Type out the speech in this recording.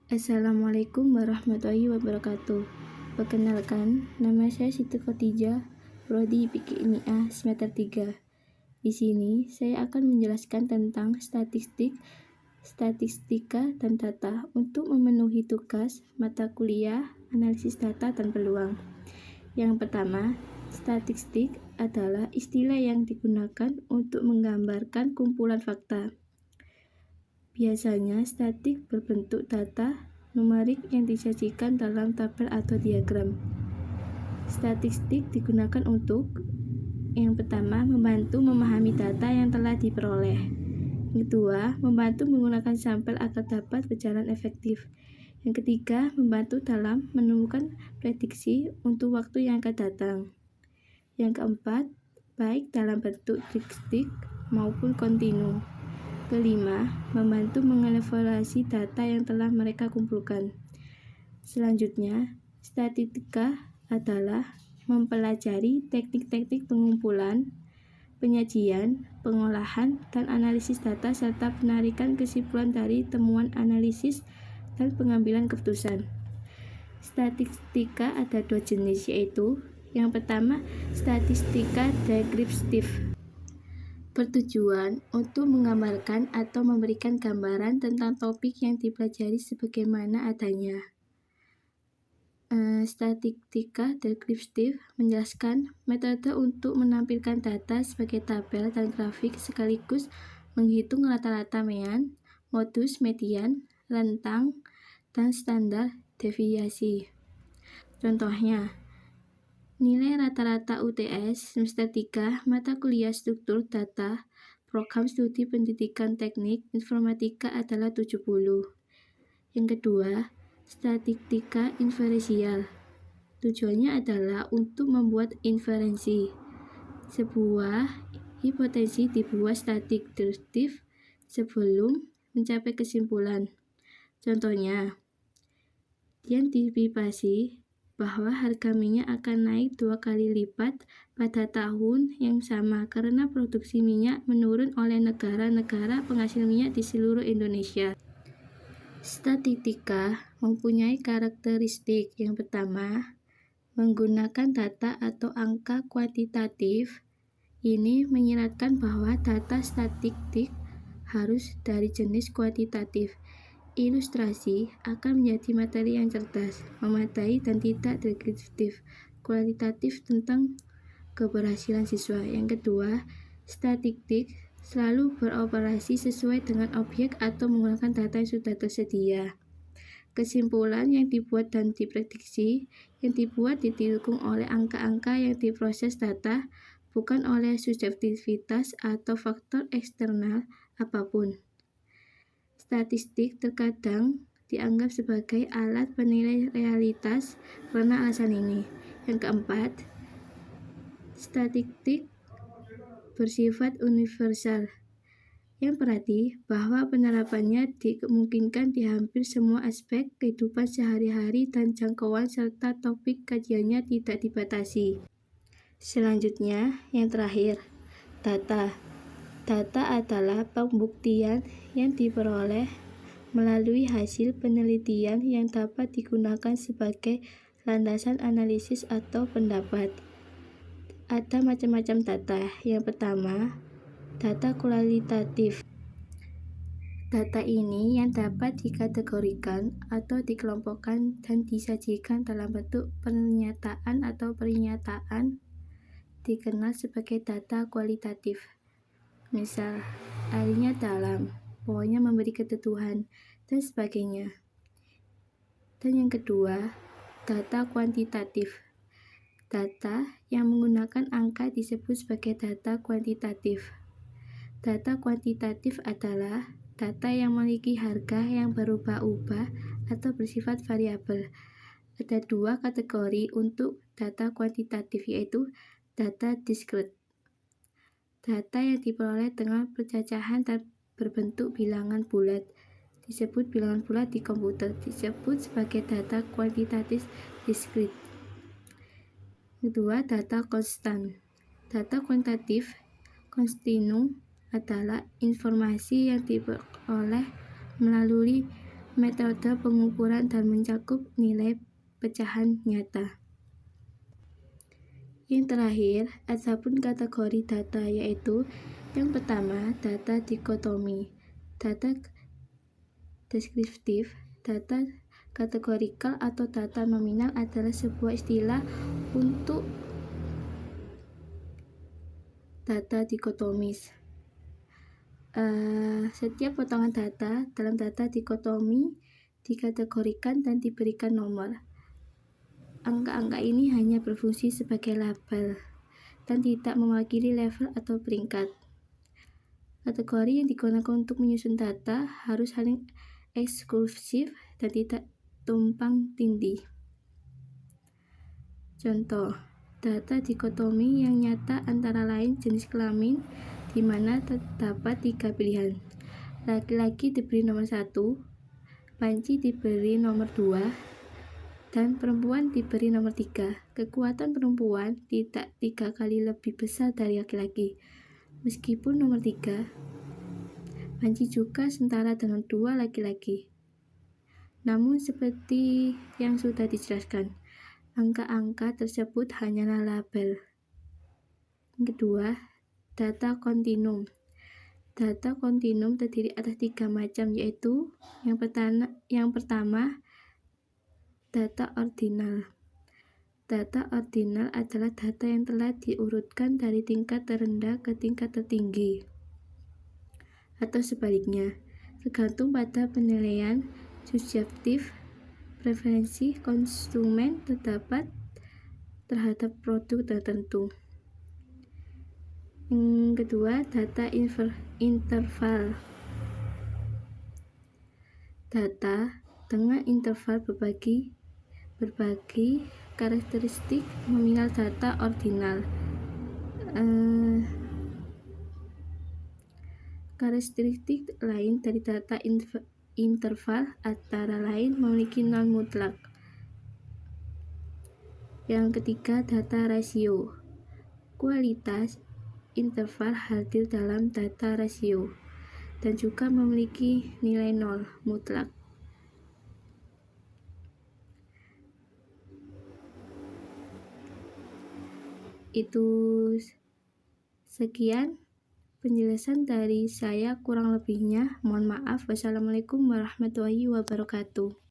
Assalamualaikum warahmatullahi wabarakatuh. Perkenalkan, nama saya Siti Khotijah, Prodi Fikih Ilmiah semester 3. Di sini saya akan menjelaskan tentang statistika dan data untuk memenuhi tugas mata kuliah analisis data dan peluang. Yang pertama, statistik adalah istilah yang digunakan untuk menggambarkan kumpulan fakta. Biasanya statik berbentuk data numerik yang disajikan dalam tabel atau diagram. Statistik digunakan untuk yang pertama, membantu memahami data yang telah diperoleh. Yang kedua, membantu menggunakan sampel agar dapat berjalan efektif. Yang ketiga, membantu dalam menemukan prediksi untuk waktu yang akan datang. Yang keempat, baik dalam bentuk statistik maupun kontinu. Kelima, membantu mengevaluasi data yang telah mereka kumpulkan. Selanjutnya, statistika adalah mempelajari teknik-teknik pengumpulan, penyajian, pengolahan, dan analisis data serta penarikan kesimpulan dari temuan analisis dan pengambilan keputusan. Statistika ada dua jenis, yaitu yang pertama, statistika deskriptif. Bertujuan untuk menggambarkan atau memberikan gambaran tentang topik yang dipelajari sebagaimana adanya. Statistika deskriptif menjelaskan metode untuk menampilkan data sebagai tabel dan grafik sekaligus menghitung rata-rata mean, modus, median, rentang, dan standar deviasi. Contohnya, nilai rata-rata UTS semester 3 mata kuliah struktur data program studi pendidikan teknik informatika adalah 70. Yang kedua, statistika inferensial. Tujuannya adalah untuk membuat inferensi. Sebuah hipotesis dibuat statistik deskriptif sebelum mencapai kesimpulan. Contohnya, diantisipasi bahwa harga minyak akan naik 2 kali lipat pada tahun yang sama karena produksi minyak menurun oleh negara-negara penghasil minyak di seluruh Indonesia. Statistika mempunyai karakteristik yang pertama, menggunakan data atau angka kuantitatif. Ini menyiratkan bahwa data statistik harus dari jenis kuantitatif. Ilustrasi akan menjadi materi yang cerdas, memadai, dan tidak deskriptif, kualitatif tentang keberhasilan siswa. Yang kedua, statistik selalu beroperasi sesuai dengan objek atau menggunakan data yang sudah tersedia. Kesimpulan yang dibuat dan diprediksi yang dibuat didukung oleh angka-angka yang diproses data, bukan oleh subjektivitas atau faktor eksternal apapun. Statistik terkadang dianggap sebagai alat penilai realitas karena alasan ini. Yang keempat, statistik bersifat universal, yang berarti bahwa penerapannya dimungkinkan di hampir semua aspek kehidupan sehari-hari dan jangkauan serta topik kajiannya tidak dibatasi. Selanjutnya, yang terakhir, data. Data adalah pembuktian yang diperoleh melalui hasil penelitian yang dapat digunakan sebagai landasan analisis atau pendapat. Ada macam-macam data. Yang pertama, data kualitatif. Data ini yang dapat dikategorikan atau dikelompokkan dan disajikan dalam bentuk pernyataan atau pernyataan dikenal sebagai data kualitatif. Misal, airnya dalam, pohonnya memberi keteduhan, dan sebagainya. Dan yang kedua, data kuantitatif. Data yang menggunakan angka disebut sebagai data kuantitatif. Data kuantitatif adalah data yang memiliki harga yang berubah-ubah atau bersifat variabel. Ada dua kategori untuk data kuantitatif, yaitu data diskret. Data yang diperoleh dengan percacahan dan berbentuk bilangan bulat disebut bilangan bulat di komputer, disebut sebagai data kuantitatif diskret. Kedua, data konstan. Data kuantitatif kontinu adalah informasi yang diperoleh melalui metode pengukuran dan mencakup nilai pecahan nyata. Yang terakhir, adapun kategori data yaitu yang pertama, data dikotomi, data deskriptif, data kategorikal atau data nominal adalah sebuah istilah untuk data dikotomis. Setiap potongan data dalam data dikotomi dikategorikan dan diberikan nomor. Angka-angka ini hanya berfungsi sebagai label dan tidak mewakili level atau peringkat. Kategori yang digunakan untuk menyusun data harus saling eksklusif dan tidak tumpang tindih. Contoh, data dikotomi yang nyata antara lain jenis kelamin, di mana terdapat 3 pilihan. Laki-laki diberi nomor 1, panci diberi nomor 2, dan perempuan diberi nomor 3. Kekuatan perempuan tidak 3 kali lebih besar dari laki-laki. Meskipun nomor 3, panci juga setara dengan 2 laki-laki. Namun seperti yang sudah dijelaskan, angka-angka tersebut hanyalah label. Yang kedua, data kontinum. Data kontinum terdiri atas 3 macam, yaitu yang pertama, data ordinal. Data ordinal adalah data yang telah diurutkan dari tingkat terendah ke tingkat tertinggi, atau sebaliknya, tergantung pada penilaian subjektif preferensi konsumen terdapat terhadap produk tertentu. Yang kedua, data interval. Data dengan interval berbagi karakteristik nominal data ordinal. Karakteristik lain dari data interval antara lain memiliki nol mutlak. Yang ketiga, data rasio. Kualitas interval hadir dalam data rasio dan juga memiliki nilai nol mutlak. Itu sekian penjelasan dari saya, kurang lebihnya mohon maaf. Wassalamualaikum warahmatullahi wabarakatuh.